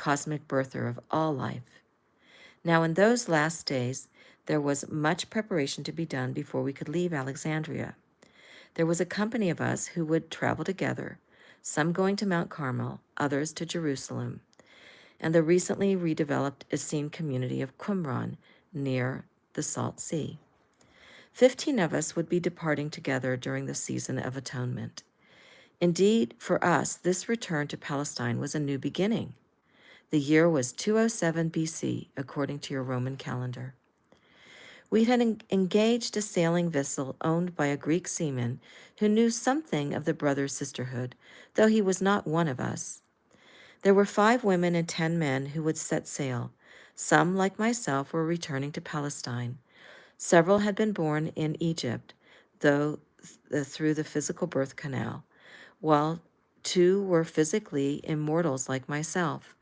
cosmic birther of all life. Now, in those last days, there was much preparation to be done before we could leave Alexandria. There was a company of us who would travel together, some going to Mount Carmel, others to Jerusalem, and the recently redeveloped Essene community of Qumran near the Salt Sea. 15 of us would be departing together during the season of atonement. Indeed, for us, this return to Palestine was a new beginning. The year was 207 BC, according to your Roman calendar. We had engaged a sailing vessel owned by a Greek seaman who knew something of the brother sisterhood, though he was not one of us. There were 5 women and 10 men who would set sail. Some, like myself, were returning to Palestine. Several had been born in Egypt, though through the physical birth canal, while 2 were physically immortals like myself.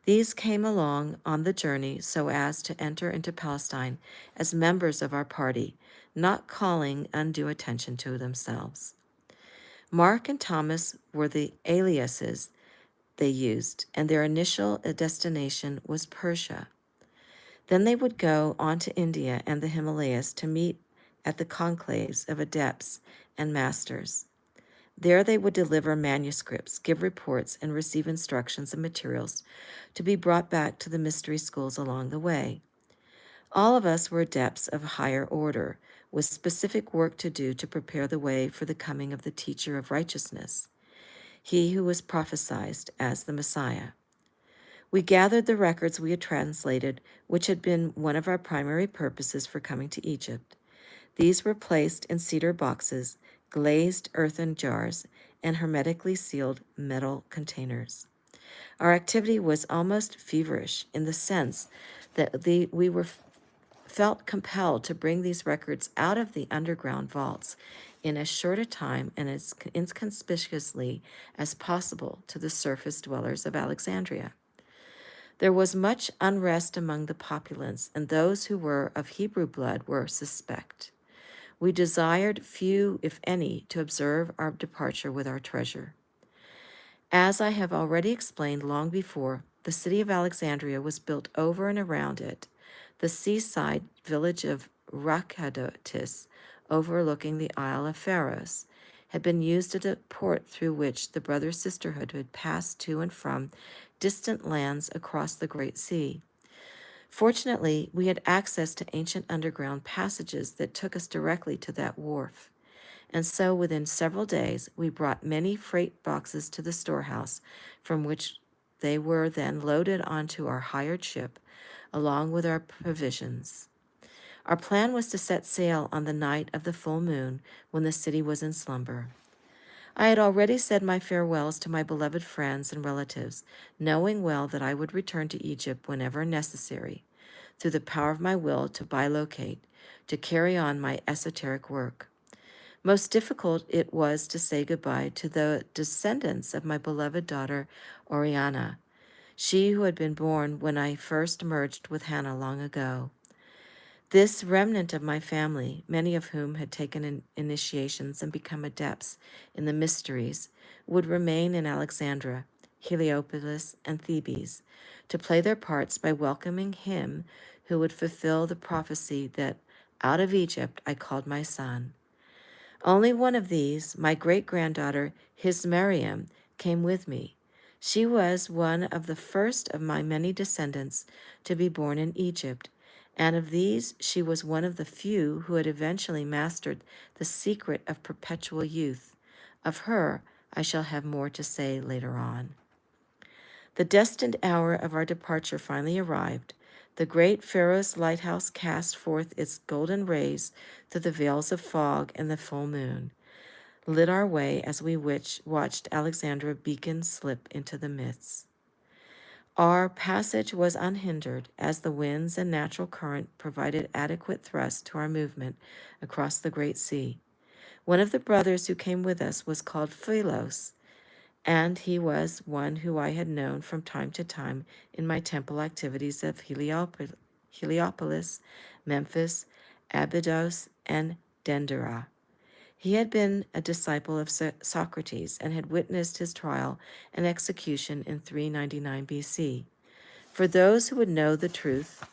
These came along on the journey so as to enter into Palestine as members of our party, not calling undue attention to themselves. Mark and Thomas were the aliases they used, and their initial destination was Persia. Then they would go on to India and the Himalayas to meet at the conclaves of adepts and masters. There they would deliver manuscripts, give reports, and receive instructions and materials to be brought back to the mystery schools along the way. All of us were adepts of higher order, with specific work to do to prepare the way for the coming of the teacher of righteousness, he who was prophesied as the Messiah. We gathered the records we had translated, which had been one of our primary purposes for coming to Egypt. These were placed in cedar boxes, glazed earthen jars, and hermetically sealed metal containers. Our activity was almost feverish in the sense that we felt compelled to bring these records out of the underground vaults in as short a time and as inconspicuously as possible to the surface dwellers of Alexandria. There was much unrest among the populace, and those who were of Hebrew blood were suspect. We desired few, if any, to observe our departure with our treasure. As I have already explained long before, the city of Alexandria was built over and around it. The seaside village of Rhachidotis, overlooking the Isle of Pharos, had been used as a port through which the brother sisterhood had passed to and from distant lands across the Great Sea. Fortunately, we had access to ancient underground passages that took us directly to that wharf. And so within several days, we brought many freight boxes to the storehouse, from which they were then loaded onto our hired ship, along with our provisions. Our plan was to set sail on the night of the full moon, when the city was in slumber. I had already said my farewells to my beloved friends and relatives, knowing well that I would return to Egypt whenever necessary, through the power of my will to bilocate, to carry on my esoteric work. Most difficult it was to say goodbye to the descendants of my beloved daughter, Oriana, she who had been born when I first merged with Hannah long ago. This remnant of my family, many of whom had taken initiations and become adepts in the mysteries, would remain in Alexandria, Heliopolis, and Thebes, to play their parts by welcoming him who would fulfill the prophecy that out of Egypt I called my son. Only one of these, my great-granddaughter, Hismariam, came with me. She was one of the first of my many descendants to be born in Egypt, and of these she was one of the few who had eventually mastered the secret of perpetual youth. Of her I shall have more to say later on. The destined hour of our departure finally arrived. The great Pharos lighthouse cast forth its golden rays through the veils of fog, and the full moon lit our way as we watched Alexandria beacon slip into the mists. Our passage was unhindered, as the winds and natural current provided adequate thrust to our movement across the great sea. One of the brothers who came with us was called Philos, and he was one who I had known from time to time in my temple activities of Heliopolis, Memphis, Abydos, and Dendera. He had been a disciple of Socrates and had witnessed his trial and execution in 399 BC. For those who would know the truth,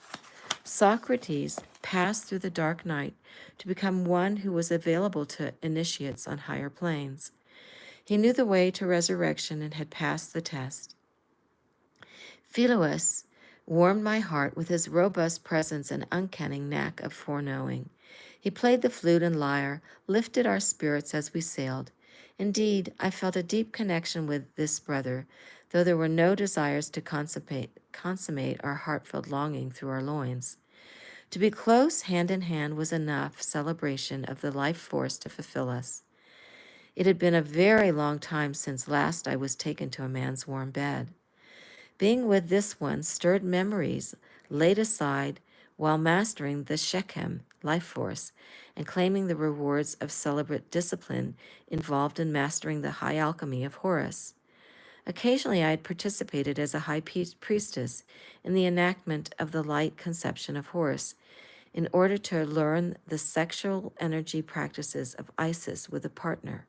Socrates passed through the dark night to become one who was available to initiates on higher planes. He knew the way to resurrection and had passed the test. Philoas warmed my heart with his robust presence and uncanny knack of foreknowing. He played the flute and lyre, lifted our spirits as we sailed. Indeed, I felt a deep connection with this brother, though there were no desires to consummate our heartfelt longing through our loins. To be close hand in hand was enough celebration of the life force to fulfill us. It had been a very long time since last I was taken to a man's warm bed. Being with this one stirred memories laid aside while mastering the Shechem life force and claiming the rewards of celibate discipline involved in mastering the high alchemy of Horus. Occasionally, I had participated as a high priestess in the enactment of the light conception of Horus in order to learn the sexual energy practices of Isis with a partner.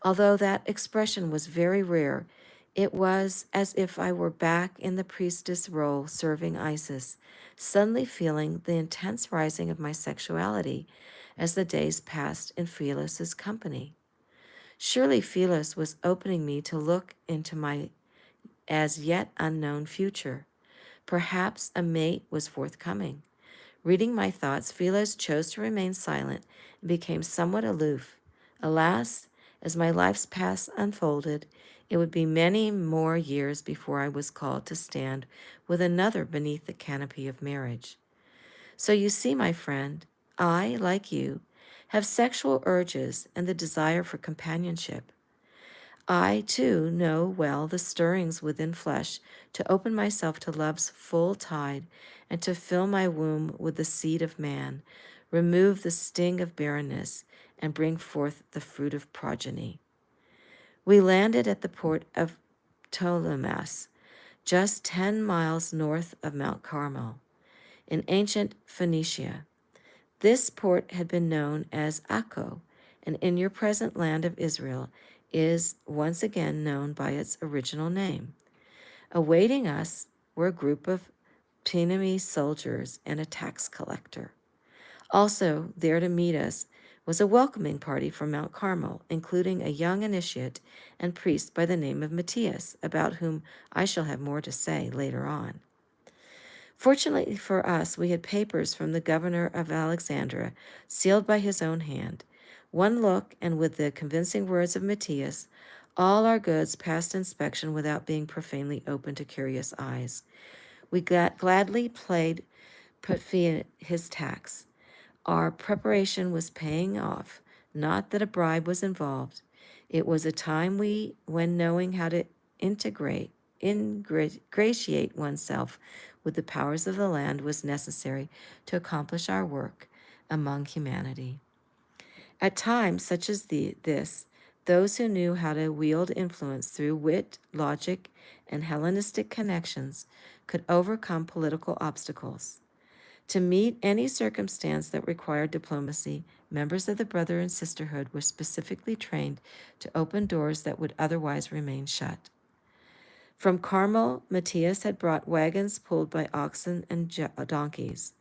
Although that expression was very rare, it was as if I were back in the priestess role serving Isis, suddenly feeling the intense rising of my sexuality as the days passed in Philo's company. Surely Philos was opening me to look into my as yet unknown future. Perhaps a mate was forthcoming. Reading my thoughts, Philos chose to remain silent and became somewhat aloof. Alas, as my life's path unfolded, it would be many more years before I was called to stand with another beneath the canopy of marriage. So you see, my friend, I, like you, have sexual urges and the desire for companionship. I, too, know well the stirrings within flesh to open myself to love's full tide and to fill my womb with the seed of man, remove the sting of barrenness, and bring forth the fruit of progeny. We landed at the port of Ptolemais, just 10 miles north of Mount Carmel, in ancient Phoenicia. This port had been known as Akko, and in your present land of Israel is once again known by its original name. Awaiting us were a group of Ptolemy's soldiers and a tax collector. Also there to meet us was a welcoming party from Mount Carmel, including a young initiate and priest by the name of Matthias, about whom I shall have more to say later on. Fortunately for us, we had papers from the governor of Alexandria, sealed by his own hand. One look, and with the convincing words of Matthias, all our goods passed inspection without being profanely open to curious eyes. We gladly paid Putfi his tax. Our preparation was paying off, not that a bribe was involved. It was a time when knowing how to ingratiate oneself with the powers of the land was necessary to accomplish our work among humanity. At times such as this, those who knew how to wield influence through wit, logic, and Hellenistic connections could overcome political obstacles. To meet any circumstance that required diplomacy, members of the brother and sisterhood were specifically trained to open doors that would otherwise remain shut. From Carmel, Matthias had brought wagons pulled by oxen and donkeys.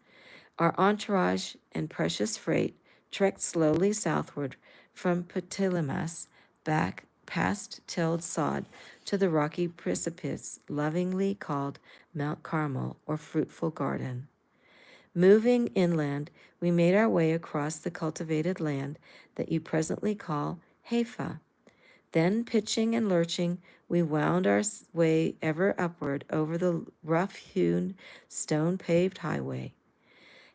Our entourage and precious freight trekked slowly southward from Ptolemais back past tilled sod to the rocky precipice lovingly called Mount Carmel or Fruitful Garden. Moving inland, we made our way across the cultivated land that you presently call Haifa. Then, pitching and lurching, we wound our way ever upward over the rough-hewn, stone-paved highway.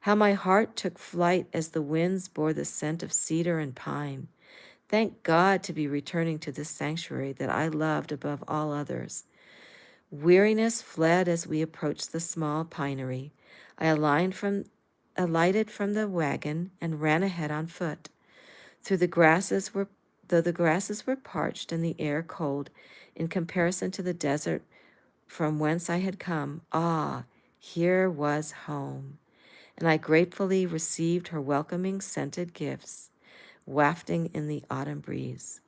How my heart took flight as the winds bore the scent of cedar and pine. Thank God to be returning to this sanctuary that I loved above all others. Weariness fled as we approached the small pinery. I alighted from the wagon and ran ahead on foot. Though the grasses were parched and the air cold in comparison to the desert from whence I had come, here was home, and I gratefully received her welcoming scented gifts. wafting in the autumn breeze.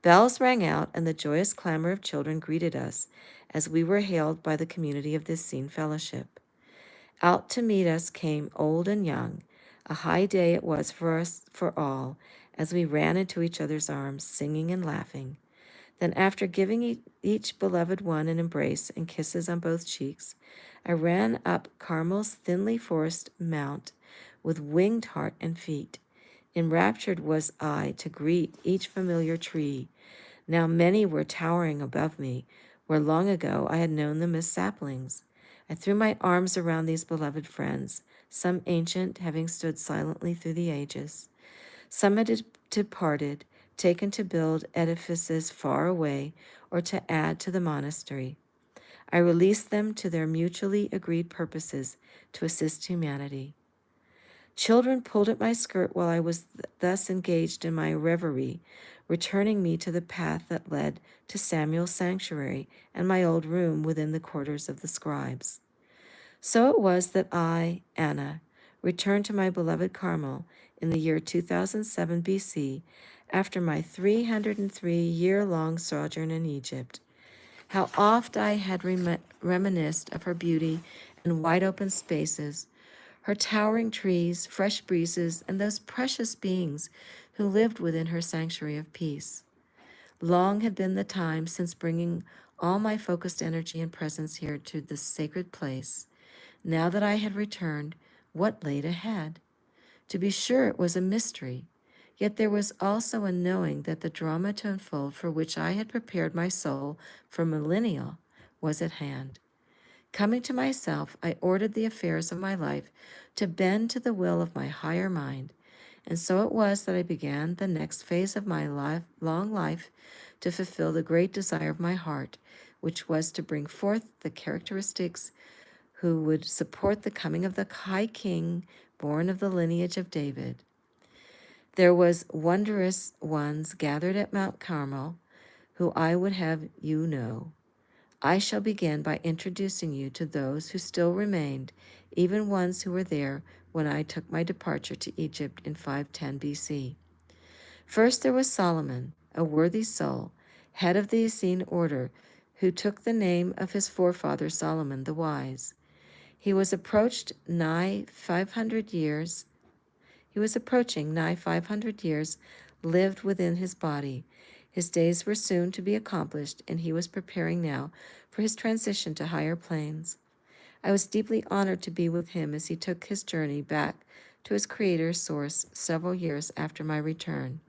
Bells rang out, and the joyous clamor of children greeted us as we were hailed by the community of this Essene fellowship. Out to meet us came old and young. A high day it was for us, for all, as we ran into each other's arms, singing and laughing. Then, after giving each beloved one an embrace and kisses on both cheeks, I ran up Carmel's thinly forested mount with winged heart and feet. Enraptured was I to greet each familiar tree. Now many were towering above me, where long ago I had known them as saplings. I threw my arms around these beloved friends, some ancient, having stood silently through the ages. Some had departed, taken to build edifices far away or to add to the monastery. I released them to their mutually agreed purposes to assist humanity. Children pulled at my skirt while I was thus engaged in my reverie, returning me to the path that led to Samuel's sanctuary and my old room within the quarters of the scribes. So it was that I, Anna, returned to my beloved Carmel in the year 2007 BC after my 303-year-long sojourn in Egypt. How oft I had reminisced of her beauty and wide open spaces, her towering trees, fresh breezes, and those precious beings who lived within her sanctuary of peace. Long had been the time since bringing all my focused energy and presence here to this sacred place. Now that I had returned, what laid ahead? To be sure, it was a mystery. Yet there was also a knowing that the drama to unfold for which I had prepared my soul for millennia was at hand. Coming to myself, I ordered the affairs of my life to bend to the will of my higher mind, and so it was that I began the next phase of my long life to fulfill the great desire of my heart, which was to bring forth the characteristics who would support the coming of the high king born of the lineage of David. There was wondrous ones gathered at Mount Carmel, who I would have you know. I shall begin by introducing you to those who still remained, even ones who were there when I took my departure to Egypt in 510 BC. First there was Solomon, a worthy soul, head of the Essene order, who took the name of his forefather Solomon the Wise. He was approaching nigh 500 years, lived within his body. His days were soon to be accomplished, and he was preparing now for his transition to higher planes. I was deeply honored to be with him as he took his journey back to his Creator's source several years after my return.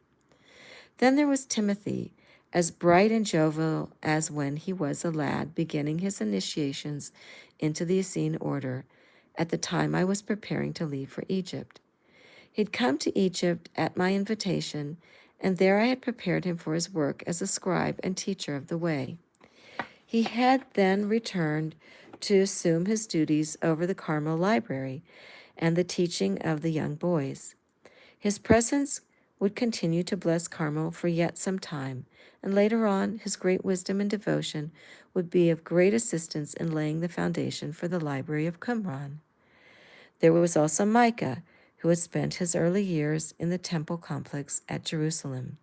Then there was Timothy, as bright and jovial as when he was a lad beginning his initiations into the Essene order at the time I was preparing to leave for Egypt. He'd come to Egypt at my invitation, and there I had prepared him for his work as a scribe and teacher of the way. He had then returned to assume his duties over the Carmel Library and the teaching of the young boys. His presence would continue to bless Carmel for yet some time, and later on his great wisdom and devotion would be of great assistance in laying the foundation for the Library of Qumran. There was also Micah, who had spent his early years in the temple complex at Jerusalem.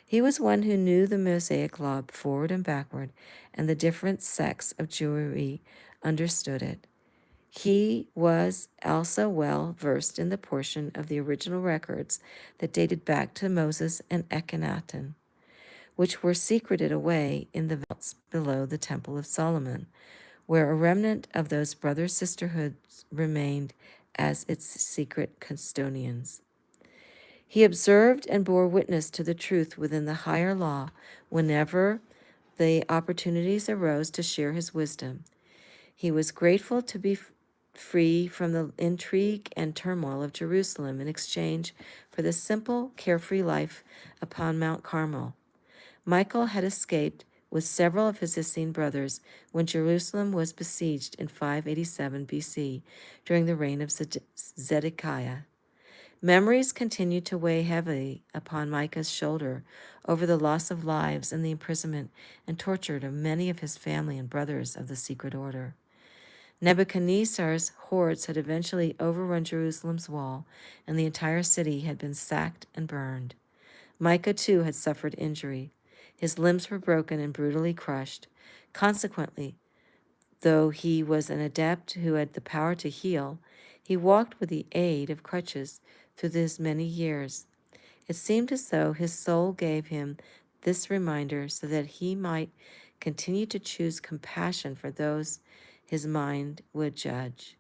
He was one who knew the Mosaic law forward and backward, and the different sects of Jewry understood it. He was also well versed in the portion of the original records that dated back to Moses and Akhenaten, which were secreted away in the vaults below the Temple of Solomon, where a remnant of those brother sisterhoods remained as its secret custodians. He observed and bore witness to the truth within the higher law whenever the opportunities arose to share his wisdom. He was grateful to be free from the intrigue and turmoil of Jerusalem in exchange for the simple, carefree life upon Mount Carmel. Michael had escaped with several of his Essene brothers when Jerusalem was besieged in 587 BC during the reign of Zedekiah. Memories continued to weigh heavily upon Micah's shoulder over the loss of lives and the imprisonment and torture of many of his family and brothers of the secret order. Nebuchadnezzar's hordes had eventually overrun Jerusalem's wall, and the entire city had been sacked and burned. Micah, too, had suffered injury. His limbs were broken and brutally crushed. Consequently, though he was an adept who had the power to heal, he walked with the aid of crutches through these many years. It seemed as though his soul gave him this reminder so that he might continue to choose compassion for those his mind would judge.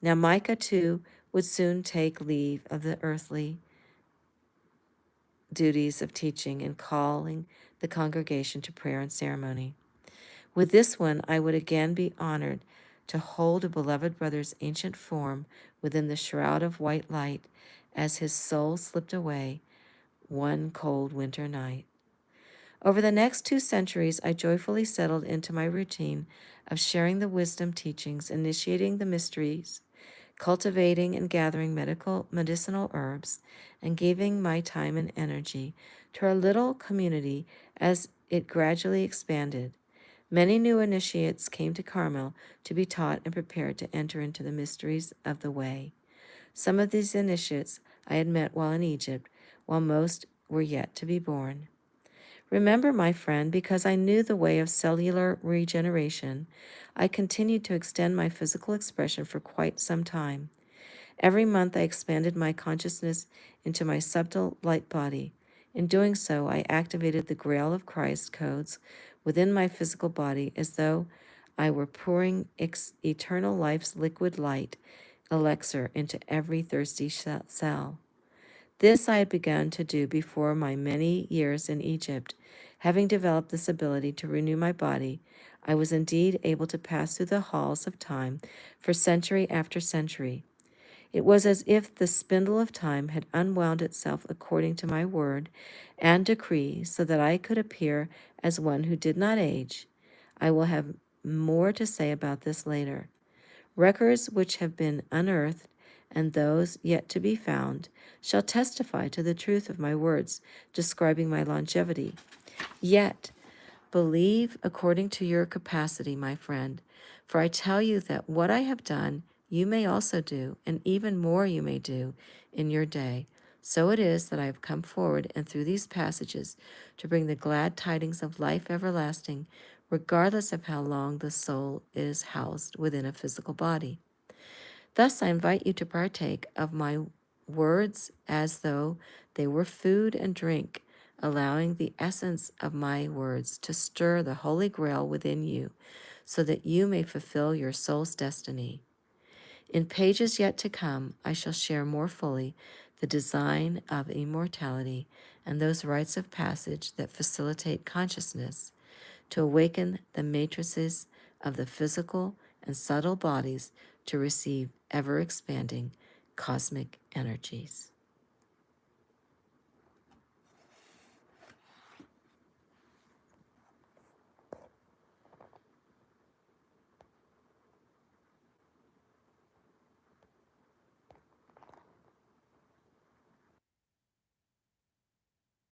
Now Micah, too, would soon take leave of the earthly duties of teaching and calling the congregation to prayer and ceremony. With this one, I would again be honored to hold a beloved brother's ancient form within the shroud of white light as his soul slipped away one cold winter night. Over the next 2 centuries, I joyfully settled into my routine of sharing the wisdom teachings, initiating the mysteries, cultivating and gathering medicinal herbs, and giving my time and energy to our little community as it gradually expanded. Many new initiates came to Carmel to be taught and prepared to enter into the mysteries of the way. Some of these initiates I had met while in Egypt, while most were yet to be born. Remember, my friend, because I knew the way of cellular regeneration, I continued to extend my physical expression for quite some time. Every month I expanded my consciousness into my subtle light body. In doing so, I activated the Grail of Christ codes within my physical body as though I were pouring eternal life's liquid light elixir into every thirsty cell. This I had begun to do before my many years in Egypt. Having developed this ability to renew my body, I was indeed able to pass through the halls of time for century after century. It was as if the spindle of time had unwound itself according to my word and decree so that I could appear as one who did not age. I will have more to say about this later. Records which have been unearthed and those yet to be found shall testify to the truth of my words describing my longevity. Yet, believe according to your capacity, my friend, for I tell you that what I have done, you may also do, and even more you may do in your day. So it is that I have come forward and through these passages to bring the glad tidings of life everlasting, regardless of how long the soul is housed within a physical body. Thus, I invite you to partake of my words as though they were food and drink, allowing the essence of my words to stir the Holy Grail within you, so that you may fulfill your soul's destiny. In pages yet to come, I shall share more fully the design of immortality and those rites of passage that facilitate consciousness to awaken the matrices of the physical and subtle bodies to receive ever expanding cosmic energies.